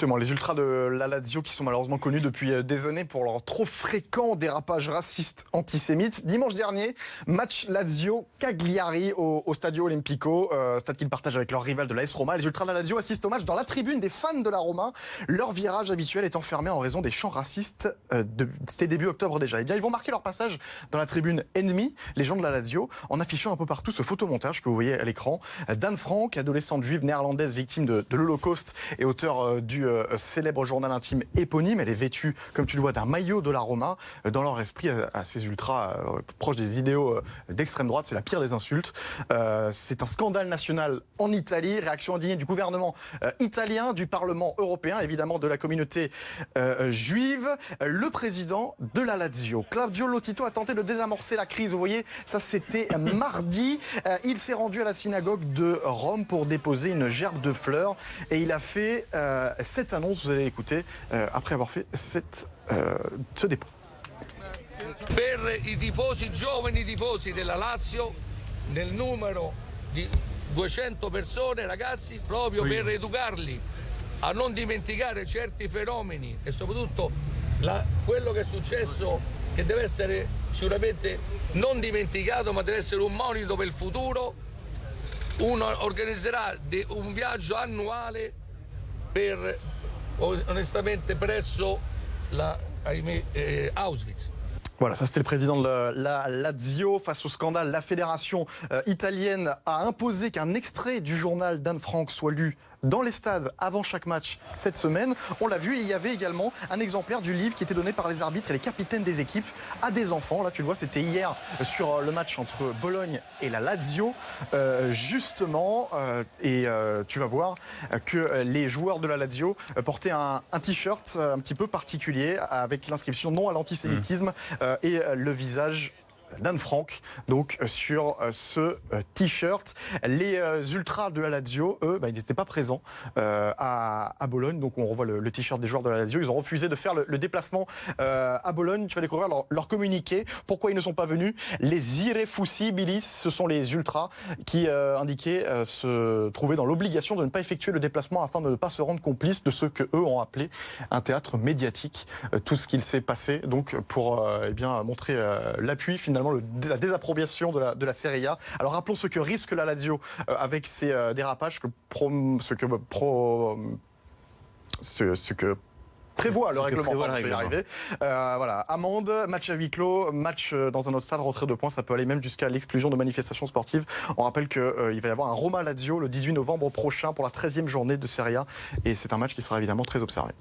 Exactement, les ultras de la Lazio qui sont malheureusement connus depuis des années pour leur trop fréquent dérapage raciste antisémite. Dimanche dernier, match Lazio-Cagliari au Stadio Olimpico, stade qu'ils partagent avec leur rival de l'AS Roma. Les ultras de la Lazio assistent au match dans la tribune des fans de la Roma. Leur virage habituel est enfermé en raison des chants racistes c'était début octobre déjà. Eh bien, ils vont marquer leur passage dans la tribune ennemie, les gens de la Lazio, en affichant un peu partout ce photomontage que vous voyez à l'écran d'Anne Frank, adolescente juive néerlandaise victime de l'Holocauste et auteur du célèbre journal intime éponyme. Elle est vêtue, comme tu le vois, d'un maillot de la Roma. Dans leur esprit, à ces ultras proches des idéaux d'extrême droite, c'est la pire des insultes. C'est un scandale national en Italie. Réaction indignée du gouvernement italien, du Parlement européen, évidemment de la communauté juive. Le président de la Lazio, Claudio Lotito, a tenté de désamorcer la crise. Vous voyez, ça c'était mardi. Il s'est rendu à la synagogue de Rome pour déposer une gerbe de fleurs et il a fait cette annonce, vous allez l'écouter, après avoir fait ce dépôt. Per i tifosi, giovani tifosi della Lazio, nel numero di 200 persone, ragazzi, proprio per educarli a non dimenticare certi fenomeni e soprattutto quello che è successo, che deve essere sicuramente non dimenticato, ma deve essere un monito per il futuro. Uno organizzerà un viaggio annuale per, onestamente, presso Auschwitz. Voilà, ça c'était le président de la Lazio. Face au scandale, la fédération italienne a imposé qu'un extrait du journal d'Anne Frank soit lu dans les stades avant chaque match cette semaine. On l'a vu, il y avait également un exemplaire du livre qui était donné par les arbitres et les capitaines des équipes à des enfants. Là, tu le vois, c'était hier sur le match entre Bologne et la Lazio, justement. Et tu vas voir que les joueurs de la Lazio portaient un t-shirt un petit peu particulier avec l'inscription non à l'antisémitisme et le visage d'Anne Frank, donc sur ce t-shirt. Les ultras de la Lazio, eux, ils n'étaient pas présents à Bologne, donc on revoit le t-shirt des joueurs de la Lazio. Ils ont refusé de faire le déplacement à Bologne. Tu vas découvrir leur communiqué. Pourquoi ils ne sont pas venus? Les irrefusibilis, ce sont les ultras qui indiquaient se trouver dans l'obligation de ne pas effectuer le déplacement afin de ne pas se rendre complices de ce que eux ont appelé un théâtre médiatique. Tout ce qu'il s'est passé, donc pour montrer l'appui finalement la désapprobation de la Serie A. Alors rappelons ce que risque la Lazio avec ces dérapages, ce que prévoit le règlement. Voilà, amende, match à huis clos, match dans un autre stade, retrait de points, ça peut aller même jusqu'à l'exclusion de manifestations sportives. On rappelle qu'il va y avoir un Roma-Lazio le 18 novembre prochain pour la 13e journée de Serie A et c'est un match qui sera évidemment très observé.